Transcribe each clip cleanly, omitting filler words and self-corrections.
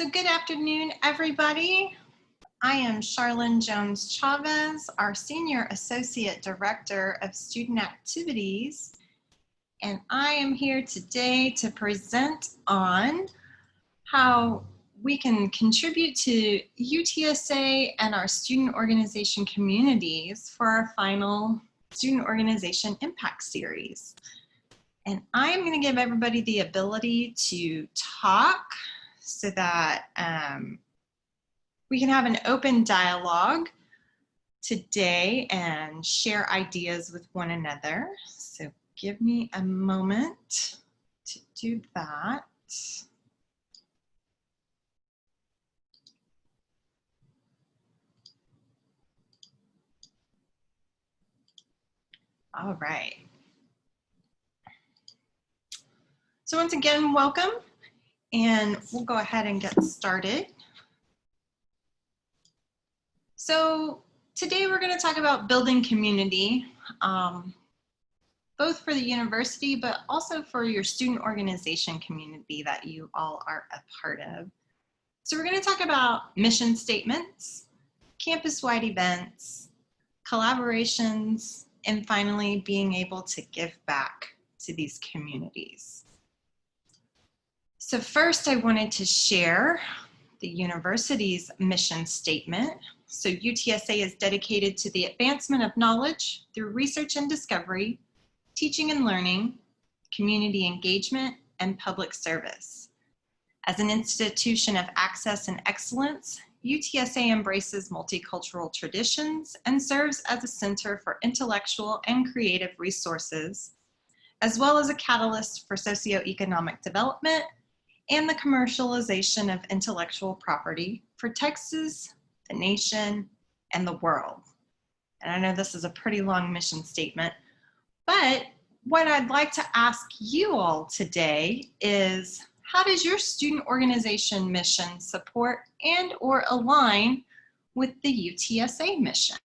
So good afternoon, everybody. I am Charlene Jones Chavez, our Senior Associate Director of Student Activities, and I am here today to present on how we can contribute to UTSA and our student organization communities for our final Student Organization Impact Series. And I'm going to give everybody the ability to talk so that we can have an open dialogue today and share ideas with one another. So give me a moment to do that. All right. So once again, welcome, and we'll go ahead and get started. So today we're going to talk about building community, both for the university, but also for your student organization community that you all are a part of. So we're going to talk about mission statements, campus-wide events, collaborations, and finally being able to give back to these communities. So first I wanted to share the university's mission statement. So UTSA is dedicated to the advancement of knowledge through research and discovery, teaching and learning, community engagement, and public service. As an institution of access and excellence, UTSA embraces multicultural traditions and serves as a center for intellectual and creative resources, as well as a catalyst for socioeconomic development and the commercialization of intellectual property for Texas, the nation, and the world. And I know this is a pretty long mission statement, but what I'd like to ask you all today is, how does your student organization mission support and or align with the UTSA mission?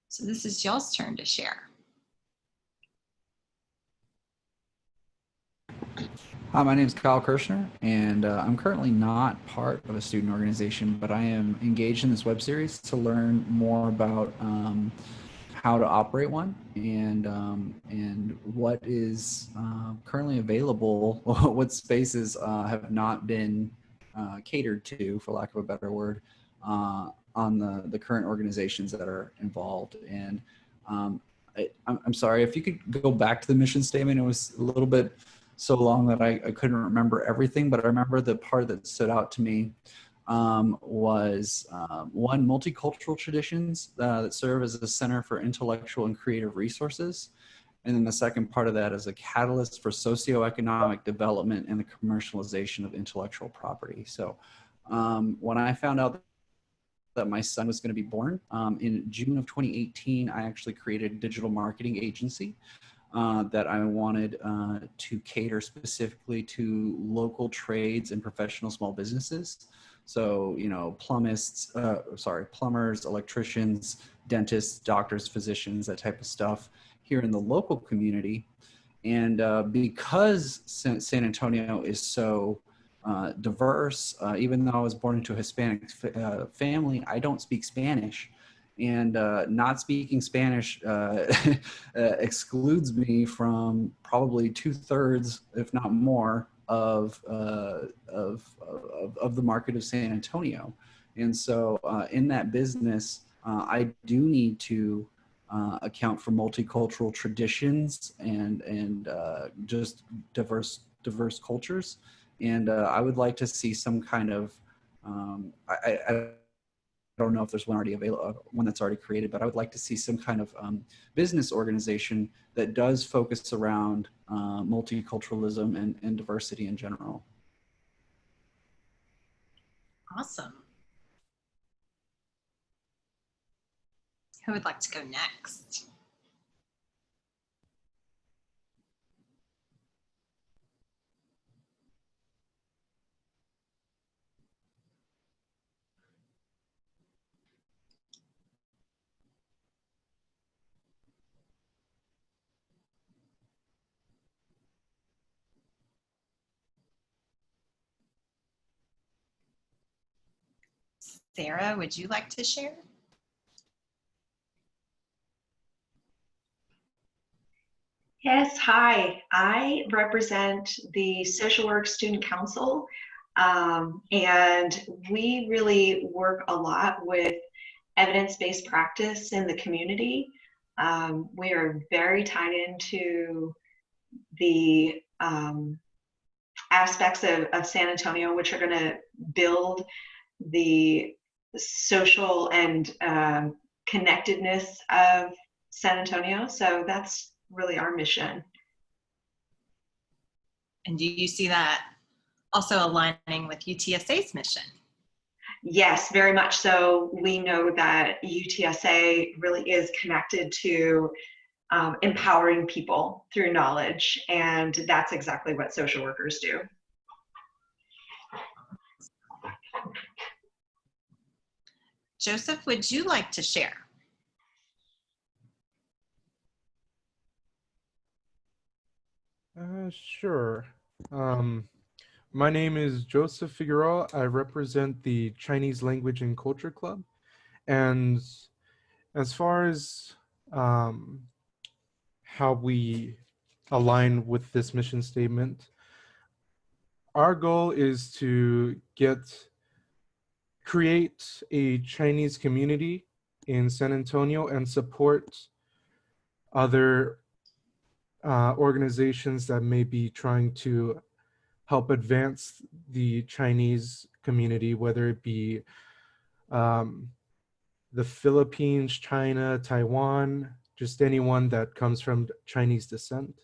So this is y'all's turn to share. Hi, my name is Kyle Kirshner, and I'm currently not part of a student organization, but I am engaged in this web series to learn more about how to operate one and what is currently available, what spaces have not been catered to, for lack of a better word, on the current organizations that are involved. And I'm sorry, if you could go back to the mission statement. It was a little bit so long that I couldn't remember everything, but I remember the part that stood out to me was one, multicultural traditions that serve as a center for intellectual and creative resources. And then the second part of that is a catalyst for socioeconomic development and the commercialization of intellectual property. So when I found out that my son was going to be born in June of 2018, I actually created a digital marketing agency that I wanted to cater specifically to local trades and professional small businesses. So, you know, plumbers, electricians, dentists, doctors, physicians, that type of stuff here in the local community. And because San Antonio is so diverse, even though I was born into a Hispanic family, I don't speak Spanish. And not speaking Spanish excludes me from probably 2/3, if not more, of the market of San Antonio. And so in that business, I do need to account for multicultural traditions and just diverse cultures. And I would like to see some kind of I don't know if there's one already available, one that's already created, but I would like to see some kind of business organization that does focus around multiculturalism and diversity in general. Awesome. Who would like to go next? Sarah, would you like to share? Yes, hi. I represent the Social Work Student Council, and we really work a lot with evidence-based practice in the community. We are very tied into the aspects of San Antonio, which are going to build the social and connectedness of San Antonio. So that's really our mission. And do you see that also aligning with UTSA's mission? Yes, very much so. We know that UTSA really is connected to empowering people through knowledge, and that's exactly what social workers do. Joseph, would you like to share? Sure. My name is Joseph Figueroa. I represent the Chinese Language and Culture Club. And as far as how we align with this mission statement, our goal is to create a Chinese community in San Antonio and support other organizations that may be trying to help advance the Chinese community, whether it be the Philippines, China, Taiwan, just anyone that comes from Chinese descent.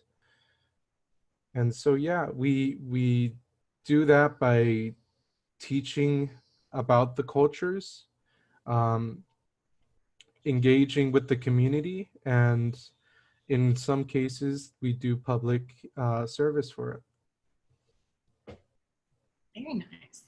And so, yeah, we do that by teaching about the cultures, engaging with the community, and in some cases, we do public service for it. Very nice.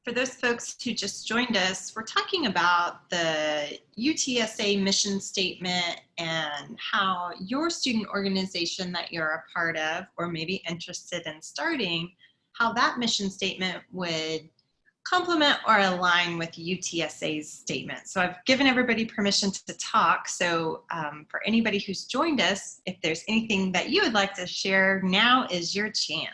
For those folks who just joined us, we're talking about the UTSA mission statement and how your student organization that you're a part of, or maybe interested in starting, how that mission statement would complement or align with UTSA's statement. So I've given everybody permission to talk. So for anybody who's joined us, if there's anything that you would like to share, now is your chance.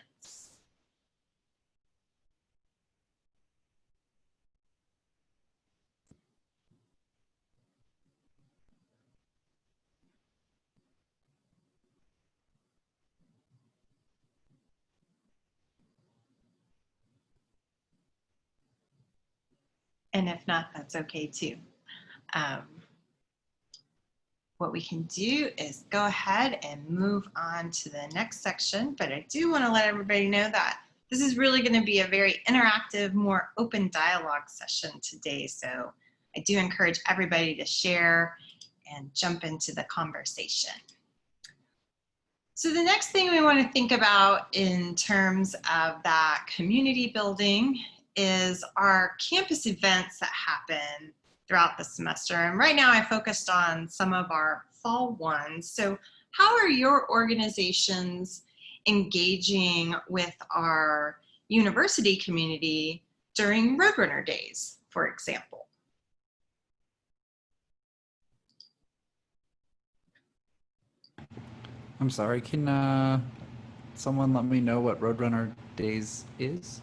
And if not, that's okay too. What we can do is go ahead and move on to the next section, but I do want to let everybody know that this is really going to be a very interactive, more open dialogue session today. So I do encourage everybody to share and jump into the conversation. So the next thing we want to think about in terms of that community building is our campus events that happen throughout the semester. And right now I focused on some of our fall ones. So how are your organizations engaging with our university community during Roadrunner Days, for example? I'm sorry, can someone let me know what Roadrunner Days is?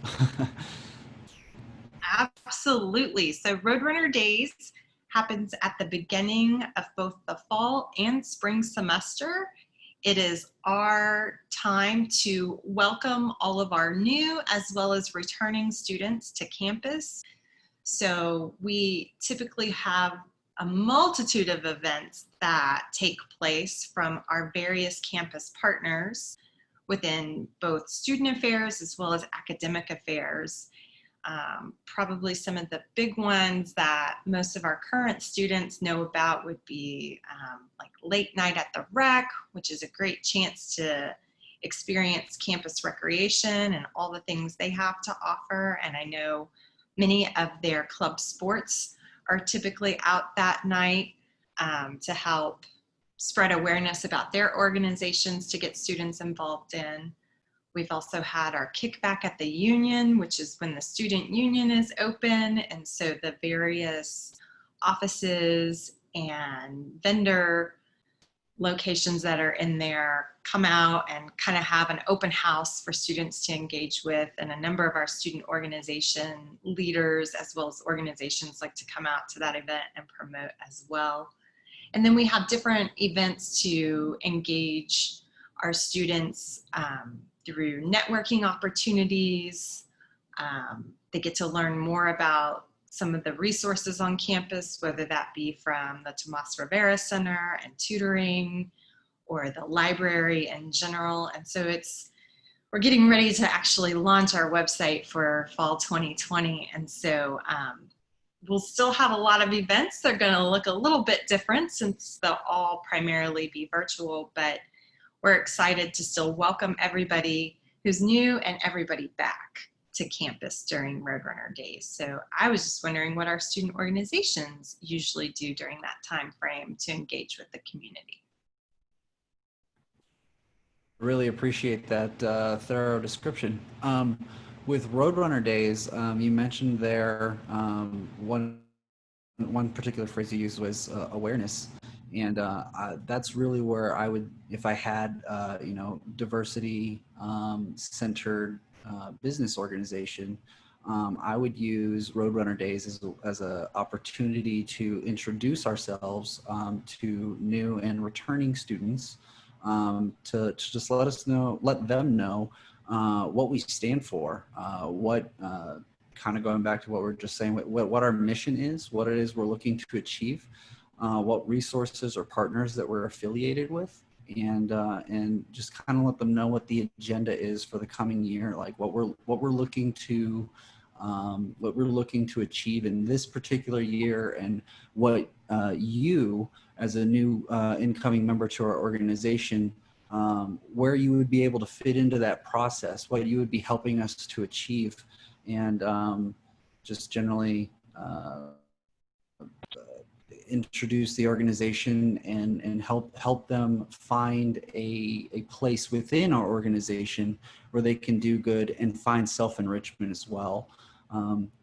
Absolutely. So Roadrunner Days happens at the beginning of both the fall and spring semester. It is our time to welcome all of our new as well as returning students to campus. So we typically have a multitude of events that take place from our various campus partners within both student affairs as well as academic affairs. Probably some of the big ones that most of our current students know about would be like Late Night at the Rec, which is a great chance to experience campus recreation and all the things they have to offer. And I know many of their club sports are typically out that night to help spread awareness about their organizations to get students involved in. We've also had our kickback at the union, which is when the student union is open. And so the various offices and vendor locations that are in there come out and kind of have an open house for students to engage with. And a number of our student organization leaders, as well as organizations, like to come out to that event and promote as well. And then we have different events to engage our students through networking opportunities. They get to learn more about some of the resources on campus, whether that be from the Tomas Rivera Center and tutoring, or the library in general. And so we're getting ready to actually launch our website for fall 2020. And so we'll still have a lot of events. They're going to look a little bit different since they'll all primarily be virtual, but we're excited to still welcome everybody who's new and everybody back to campus during Roadrunner Days. So I was just wondering what our student organizations usually do during that time frame to engage with the community. Really appreciate that thorough description. With Roadrunner Days, you mentioned there one particular phrase you used was awareness, and that's really where I would, if I had diversity centered business organization, I would use Roadrunner Days as an opportunity to introduce ourselves to new and returning students, to just let them know what we stand for, what kind of going back to what we're just saying, what our mission is, what it is we're looking to achieve, what resources or partners that we're affiliated with, and just kind of let them know what the agenda is for the coming year, like what we're looking to achieve in this particular year, and what you as a new incoming member to our organization, where you would be able to fit into that process, what you would be helping us to achieve, and just generally introduce the organization and help them find a place within our organization where they can do good and find self-enrichment as well.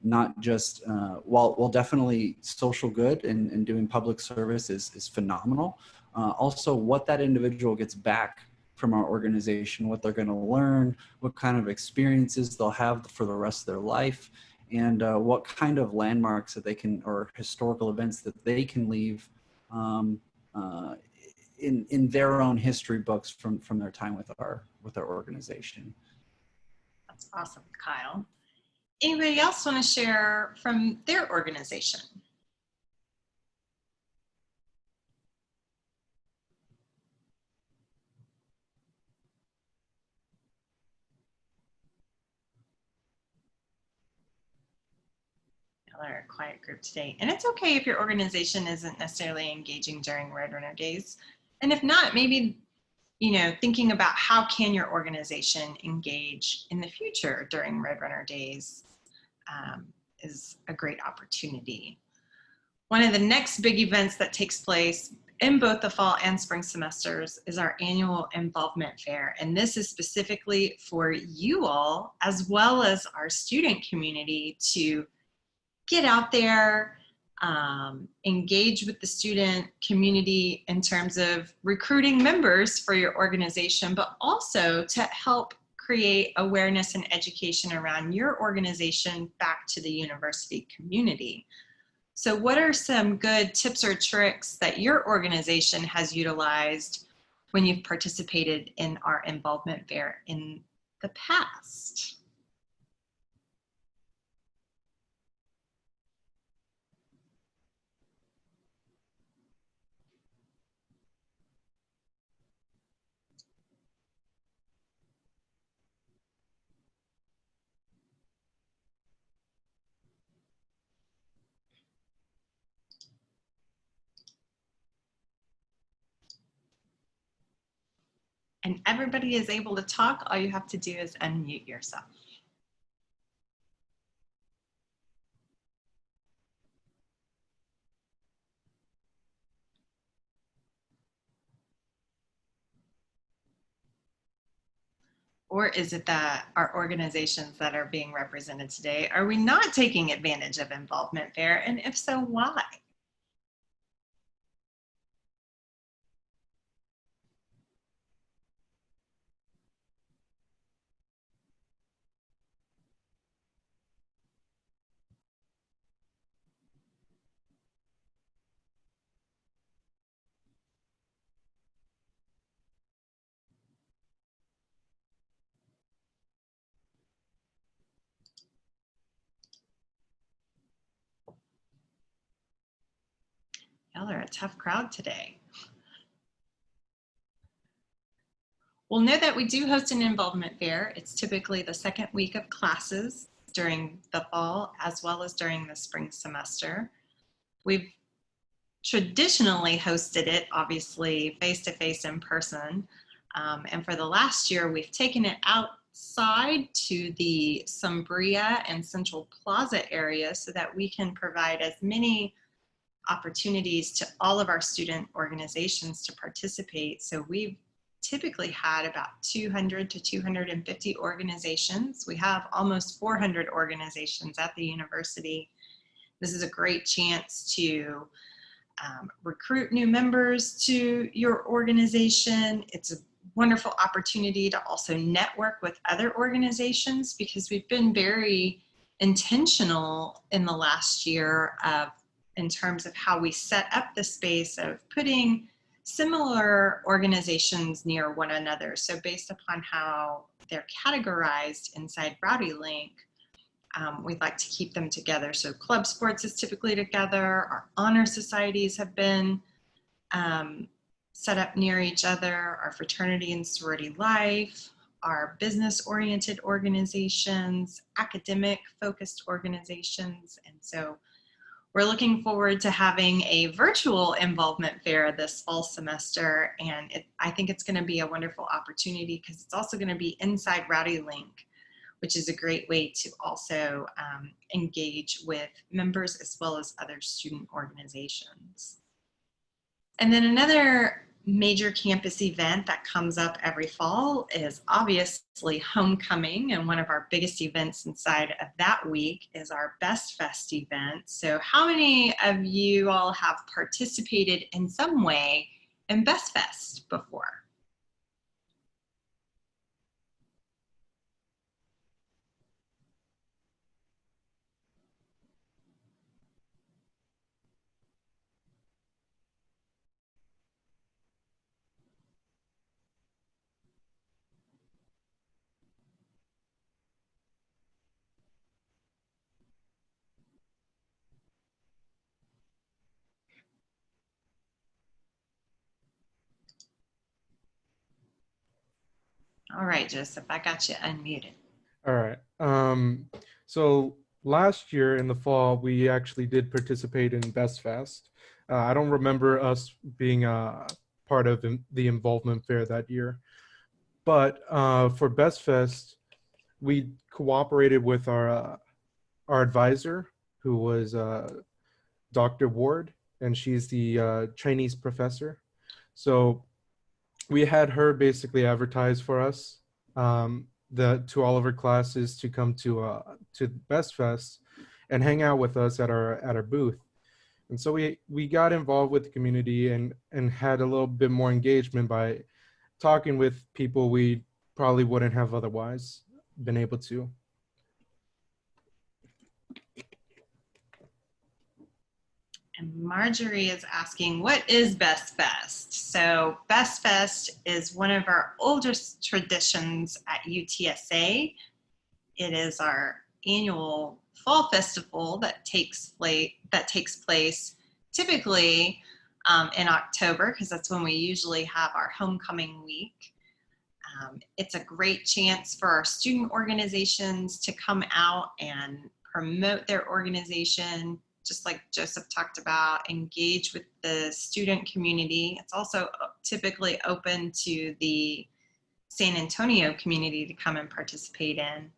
Not just, while definitely social good and doing public service is phenomenal, also what that individual gets back from our organization, what they're going to learn, what kind of experiences they'll have for the rest of their life, and what kind of landmarks that they can, or historical events that they can leave in their own history books from their time with our organization. That's awesome, Kyle. Anybody else want to share from their organization? They're a quiet group today. And it's okay if your organization isn't necessarily engaging during Roadrunner Days. And if not, maybe, thinking about how can your organization engage in the future during Roadrunner Days is a great opportunity. One of the next big events that takes place in both the fall and spring semesters is our annual involvement fair. And this is specifically for you all, as well as our student community, to get out there, engage with the student community in terms of recruiting members for your organization, but also to help create awareness and education around your organization back to the university community. So what are some good tips or tricks that your organization has utilized when you've participated in our involvement fair in the past? And everybody is able to talk. All you have to do is unmute yourself. Or is it that our organizations that are being represented today, are we not taking advantage of involvement fair? And if so, why? Y'all are a tough crowd today. We'll know that we do host an involvement fair. It's typically the second week of classes during the fall as well as during the spring semester. We've traditionally hosted it, obviously, face-to-face in person. And for the last year, we've taken it outside to the Sombria and Central Plaza area so that we can provide as many opportunities to all of our student organizations to participate. So we've typically had about 200 to 250 organizations. We have almost 400 organizations at the university. This is a great chance to recruit new members to your organization. It's a wonderful opportunity to also network with other organizations because we've been very intentional in the last year in terms of how we set up the space of putting similar organizations near one another. So based upon how they're categorized inside Rowdy Link, we'd like to keep them together. So club sports is typically together. Our honor societies have been set up near each other. Our fraternity and sorority life, our business-oriented organizations, academic-focused organizations. And so we're looking forward to having a virtual involvement fair this fall semester. And I think it's going to be a wonderful opportunity because it's also going to be inside Rowdy Link, which is a great way to also engage with members as well as other student organizations. And then another major campus event that comes up every fall is obviously homecoming, and one of our biggest events inside of that week is our Best Fest event. So how many of you all have participated in some way in Best Fest before? All right, Joseph, I got you unmuted. All right. So last year in the fall, we actually did participate in Best Fest. I don't remember us being part of the involvement fair that year. But for Best Fest, we cooperated with our advisor, who was Dr. Ward, and she's the Chinese professor. So we had her basically advertise for us to all of her classes to come to Best Fest and hang out with us at our booth. And so we got involved with the community and had a little bit more engagement by talking with people we probably wouldn't have otherwise been able to. And Marjorie is asking, what is Best Fest? So Best Fest is one of our oldest traditions at UTSA. It is our annual fall festival that takes place typically in October, because that's when we usually have our homecoming week. It's a great chance for our student organizations to come out and promote their organization, just like Joseph talked about, engage with the student community. It's also typically open to the San Antonio community to come and participate in.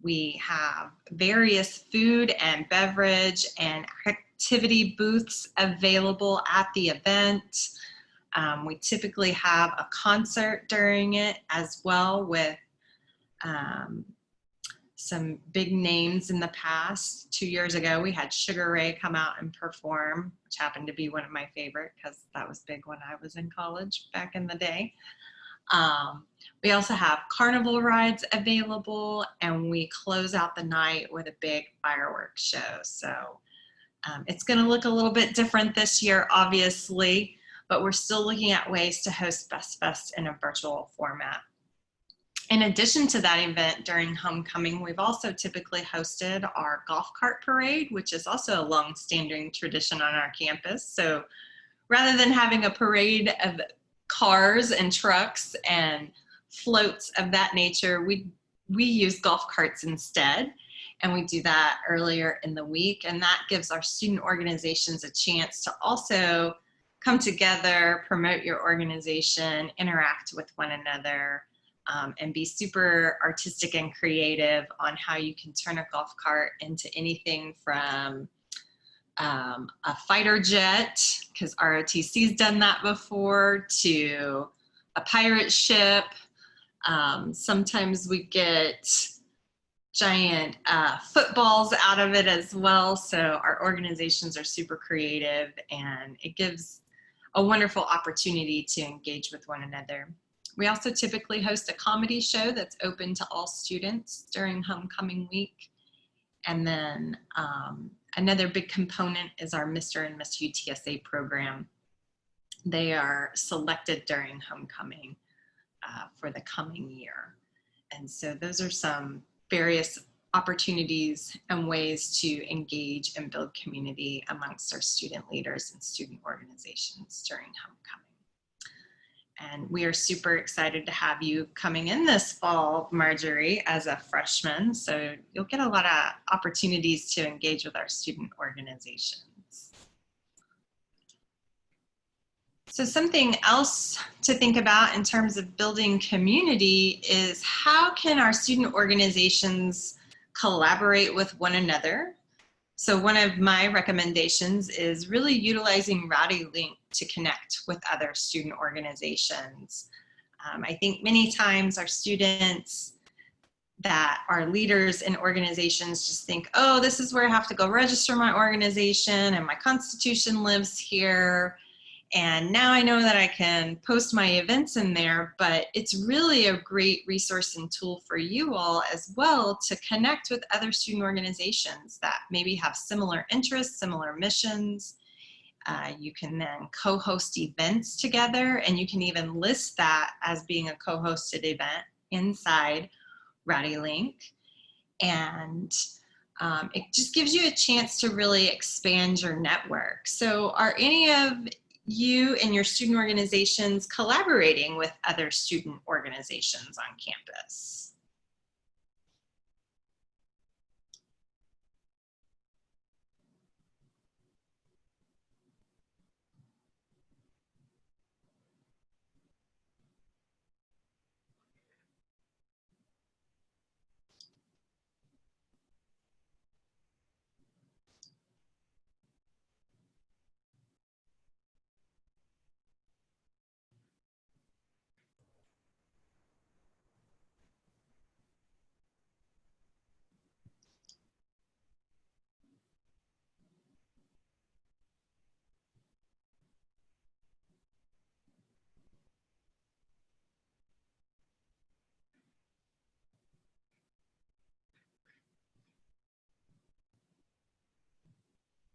We have various food and beverage and activity booths available at the event. We typically have a concert during it as well with some big names in the past. 2 years ago, we had Sugar Ray come out and perform, which happened to be one of my favorite because that was big when I was in college back in the day. We also have carnival rides available, and we close out the night with a big fireworks show. So it's going to look a little bit different this year, obviously, but we're still looking at ways to host Best Fest in a virtual format. In addition to that event during homecoming, we've also typically hosted our golf cart parade, which is also a long-standing tradition on our campus. So rather than having a parade of cars and trucks and floats of that nature, we use golf carts instead. And we do that earlier in the week. And that gives our student organizations a chance to also come together, promote your organization, interact with one another, and be super artistic and creative on how you can turn a golf cart into anything from a fighter jet, because ROTC's done that before, to a pirate ship. Sometimes we get giant footballs out of it as well. So our organizations are super creative, and it gives a wonderful opportunity to engage with one another. We also typically host a comedy show that's open to all students during homecoming week. And then another big component is our Mr. and Miss UTSA program. They are selected during homecoming for the coming year. And so those are some various opportunities and ways to engage and build community amongst our student leaders and student organizations during homecoming. And we are super excited to have you coming in this fall, Marjorie, as a freshman. So you'll get a lot of opportunities to engage with our student organizations. So something else to think about in terms of building community is how can our student organizations collaborate with one another? So one of my recommendations is really utilizing Rowdy Link to connect with other student organizations. I think many times our students that are leaders in organizations just think, oh, this is where I have to go register my organization and my constitution lives here. And now I know that I can post my events in there, but it's really a great resource and tool for you all as well to connect with other student organizations that maybe have similar interests, similar missions. You can then co-host events together, and you can even list that as being a co-hosted event inside Rowdy Link. And it just gives you a chance to really expand your network. So are any of you and your student organizations collaborating with other student organizations on campus?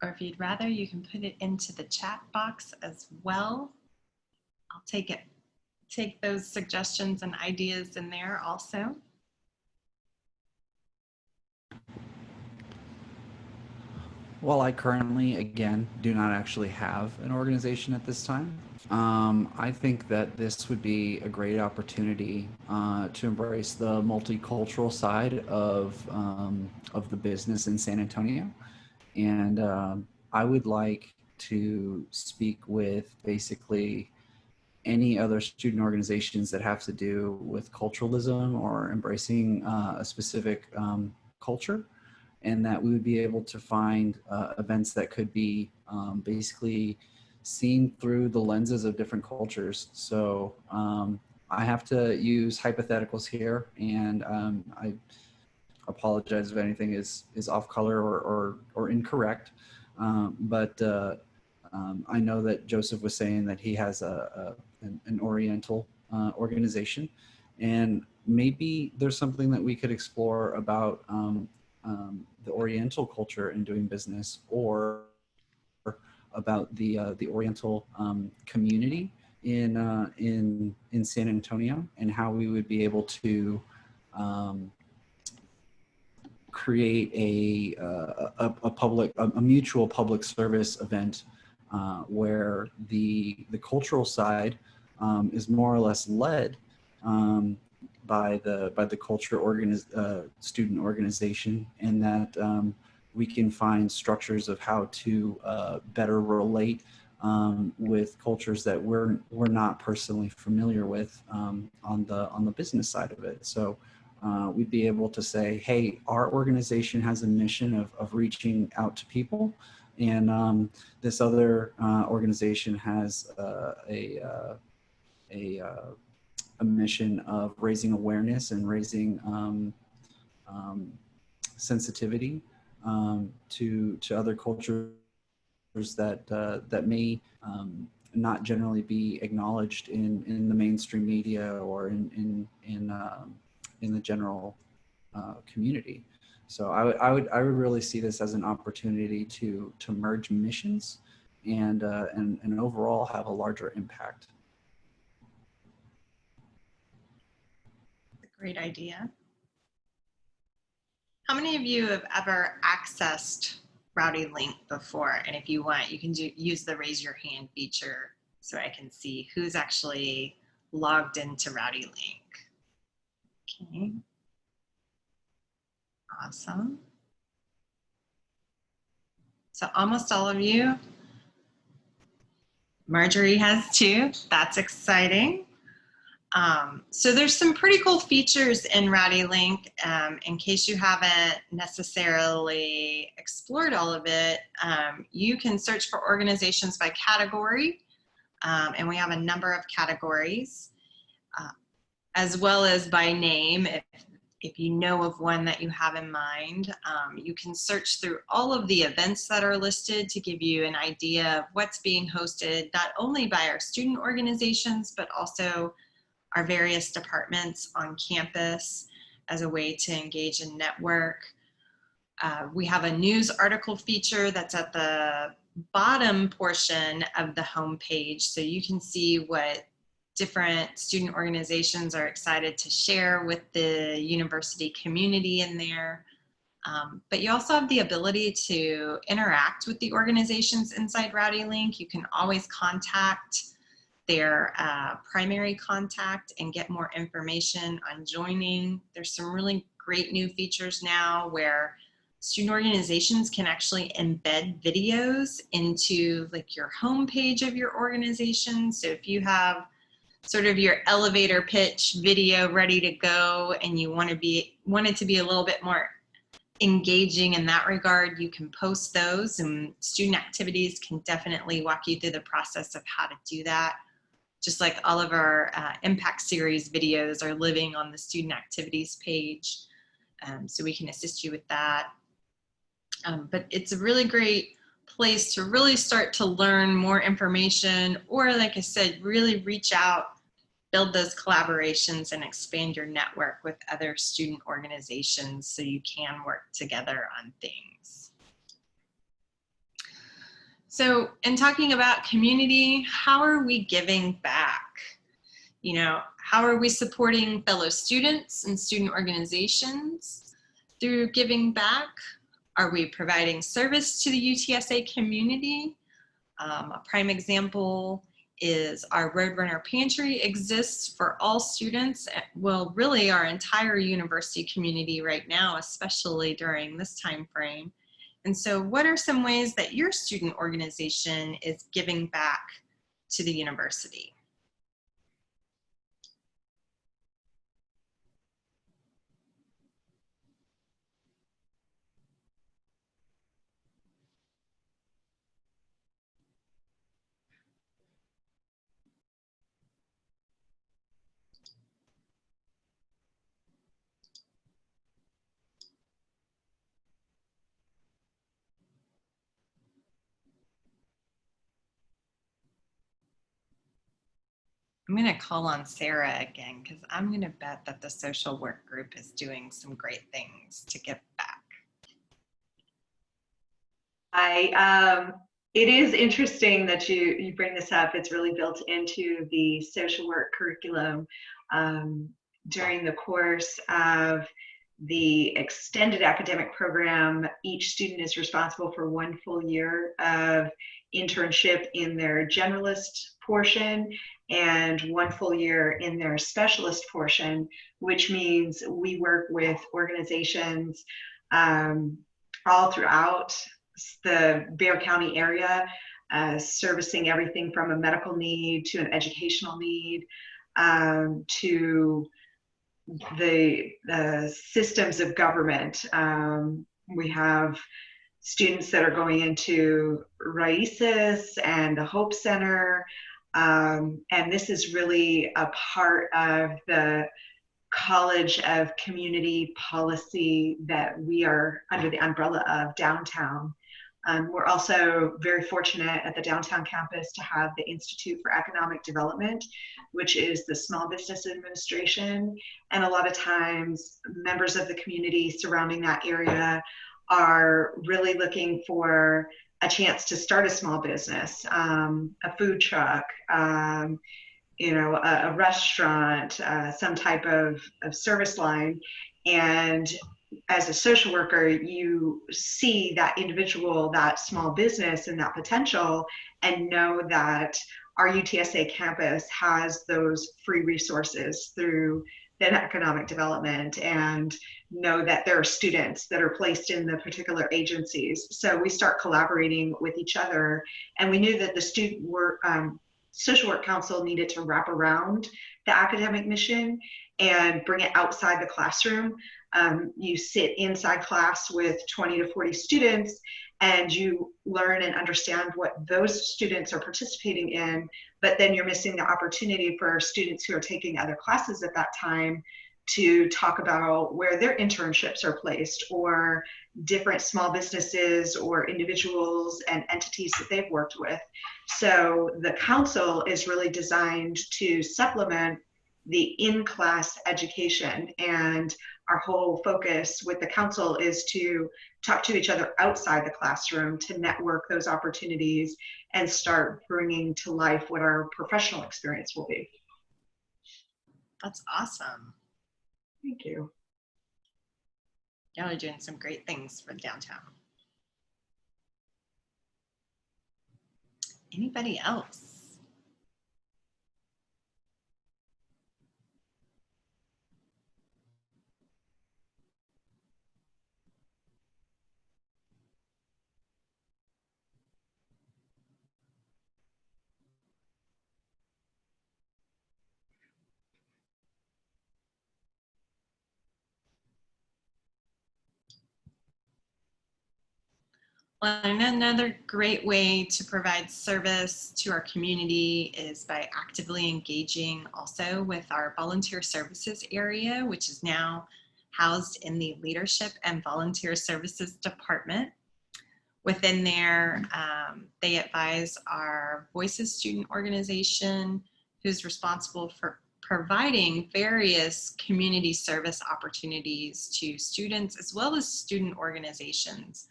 Or if you'd rather, you can put it into the chat box as well. I'll take those suggestions and ideas in there also. Well, I currently, again, do not actually have an organization at this time. I think that this would be a great opportunity to embrace the multicultural side of the business in San Antonio. And I would like to speak with basically any other student organizations that have to do with culturalism or embracing a specific culture, and that we would be able to find events that could be basically seen through the lenses of different cultures. So I have to use hypotheticals here, and I apologize if anything is off color or incorrect. But I know that Joseph was saying that he has an Oriental organization, and maybe there's something that we could explore about the Oriental culture in doing business, or about the Oriental community in San Antonio, and how we would be able to create a mutual public service event where the cultural side is more or less led by the student organization, and that we can find structures of how to better relate with cultures that we're not personally familiar with on the business side of it. So we'd be able to say, hey, our organization has a mission of reaching out to people, and this other organization has a mission of raising awareness and raising sensitivity to other cultures that may not generally be acknowledged in the mainstream media or in the general community. So I would really see this as an opportunity to merge missions and overall have a larger impact. Great idea. How many of you have ever accessed Rowdy Link before? And if you want, you can use the raise your hand feature so I can see who's actually logged into Rowdy Link. Okay. Awesome. So almost all of you. Marjorie has too. That's exciting. So there's some pretty cool features in Rowdy Link. In case you haven't necessarily explored all of it, you can search for organizations by category, and we have a number of categories, as well as by name. If you know of one that you have in mind, you can search through all of the events that are listed to give you an idea of what's being hosted, not only by our student organizations, but also our various departments on campus as a way to engage and network. We have a news article feature that's at the bottom portion of the homepage, so you can see what different student organizations are excited to share with the university community in there. But you also have the ability to interact with the organizations inside Rowdy Link. You can always contact their primary contact and get more information on joining. There's some really great new features now where student organizations can actually embed videos into like your homepage of your organization. So if you have sort of your elevator pitch video ready to go and you want it to be a little bit more engaging in that regard, you can post those, and student activities can definitely walk you through the process of how to do that. Just like all of our impact series videos are living on the student activities page. So we can assist you with that. But it's a really great place to really start to learn more information, or like I said, really reach out, build those collaborations and expand your network with other student organizations so you can work together on things. So in talking about community, how are we giving back? You know, how are we supporting fellow students and student organizations through giving back? Are we providing service to the UTSA community? A prime example is our Roadrunner Pantry exists for all students, well, really our entire university community right now, especially during this time frame. And so what are some ways that your student organization is giving back to the university? I'm going to call on Sarah again because I'm going to bet that the social work group is doing some great things to give back. It is interesting that you bring this up. It's really built into the social work curriculum. During the course of the extended academic program, each student is responsible for 1 full year of internship in their generalist portion and 1 full year in their specialist portion, which means we work with organizations all throughout the Bexar County area, servicing everything from a medical need to an educational need, to the systems of government. We have students that are going into RAICES and the Hope Center, and this is really a part of the College of Community Policy that we are under the umbrella of downtown. We're also very fortunate at the downtown campus to have the Institute for Economic Development, which is the Small Business Administration. And a lot of times members of the community surrounding that area are really looking for a chance to start a small business, a food truck, you know, a restaurant, some type of service line. And as a social worker, you see that individual, that small business and that potential, and know that our UTSA campus has those free resources through the economic development, and know that there are students that are placed in the particular agencies. So we start collaborating with each other, and we knew that the student work, Social Work Council needed to wrap around the academic mission and bring it outside the classroom. You sit inside class with 20 to 40 students, and you learn and understand what those students are participating in, but then you're missing the opportunity for students who are taking other classes at that time to talk about where their internships are placed, or different small businesses or individuals and entities that they've worked with. So the council is really designed to supplement the in-class education, and our whole focus with the council is to talk to each other outside the classroom to network those opportunities and start bringing to life what our professional experience will be. That's awesome. Thank you. Y'all are doing some great things for downtown. Anybody else? Well, and another great way to provide service to our community is by actively engaging also with our volunteer services area, which is now housed in the Leadership and Volunteer Services Department. Within there, they advise our Voices student organization, who's responsible for providing various community service opportunities to students as well as student organizations.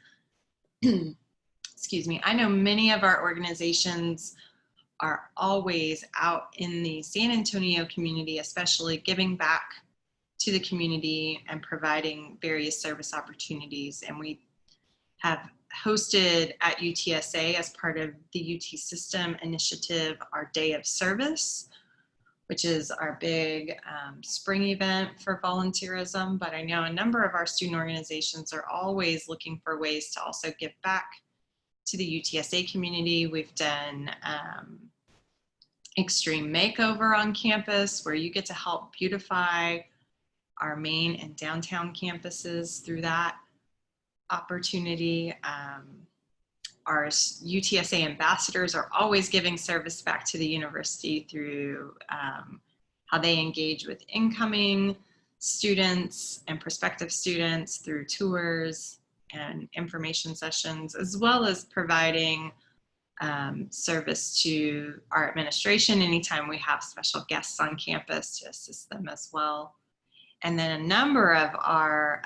Excuse me. I know many of our organizations are always out in the San Antonio community, especially giving back to the community and providing various service opportunities. And we have hosted at UTSA as part of the UT System initiative, our Day of Service, which is our big spring event for volunteerism. But I know a number of our student organizations are always looking for ways to also give back to the UTSA community. We've done Extreme Makeover on campus, where you get to help beautify our main and downtown campuses through that opportunity. Our UTSA ambassadors are always giving service back to the university through how they engage with incoming students and prospective students through tours and information sessions, as well as providing service to our administration anytime we have special guests on campus to assist them as well. And then a number of our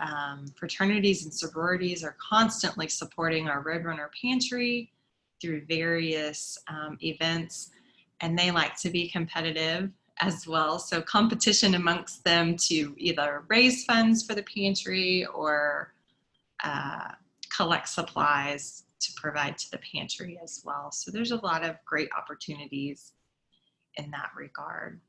fraternities and sororities are constantly supporting our Roadrunner Pantry through various events, and they like to be competitive as well. So competition amongst them to either raise funds for the pantry or collect supplies to provide to the pantry as well. So there's a lot of great opportunities in that regard.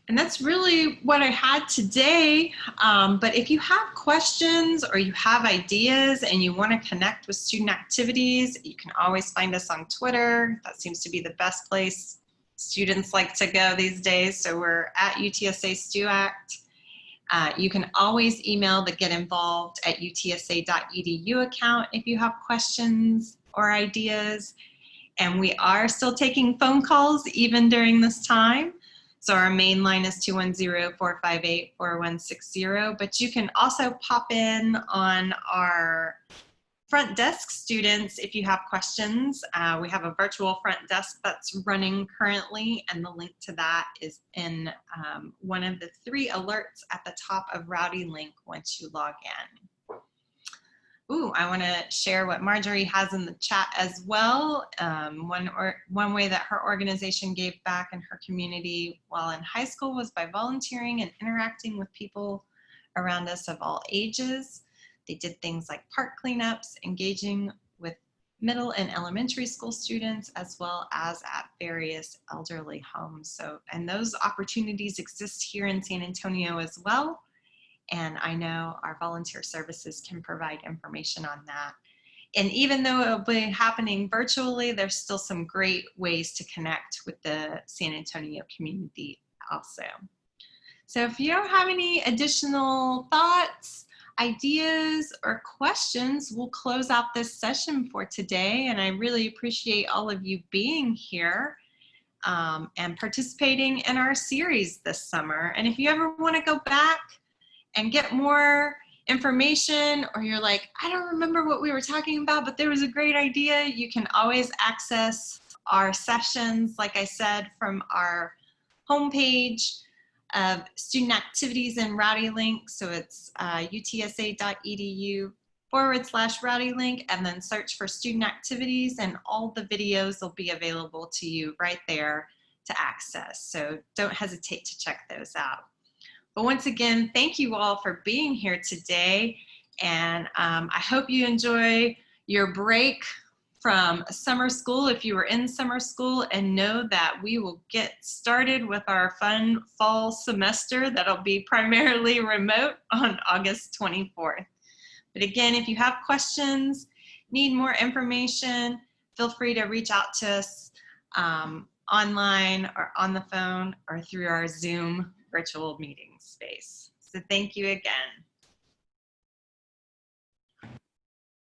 And that's really what I had today. But if you have questions or you have ideas and you want to connect with student activities, you can always find us on Twitter. That seems to be the best place students like to go these days. So we're at UTSA StuAct. You can always email the Get Involved at utsa.edu account if you have questions or ideas. And we are still taking phone calls even during this time. So our main line is 210-458-4160, but you can also pop in on our front desk students if you have questions. We have a virtual front desk that's running currently, and the link to that is in one of the 3 alerts at the top of Rowdy Link once you log in. Ooh, I want to share what Marjorie has in the chat as well. One way that her organization gave back in her community while in high school was by volunteering and interacting with people around us of all ages. They did things like park cleanups, engaging with middle and elementary school students, as well as at various elderly homes. So, and those opportunities exist here in San Antonio as well. And I know our volunteer services can provide information on that. And even though it'll be happening virtually, there's still some great ways to connect with the San Antonio community also. So if you don't have any additional thoughts, ideas, or questions, we'll close out this session for today. And I really appreciate all of you being here and participating in our series this summer. And if you ever want to go back and get more information, or you're like, I don't remember what we were talking about, but there was a great idea, you can always access our sessions, like I said, from our homepage of student activities in Rowdy Link. So it's utsa.edu/Rowdy Link, and then search for student activities, and all the videos will be available to you right there to access. So don't hesitate to check those out. But once again, thank you all for being here today. And I hope you enjoy your break from summer school if you were in summer school, and know that we will get started with our fun fall semester that'll be primarily remote on August 24th. But again, if you have questions, need more information, feel free to reach out to us online or on the phone or through our Zoom virtual meeting space. So thank you again.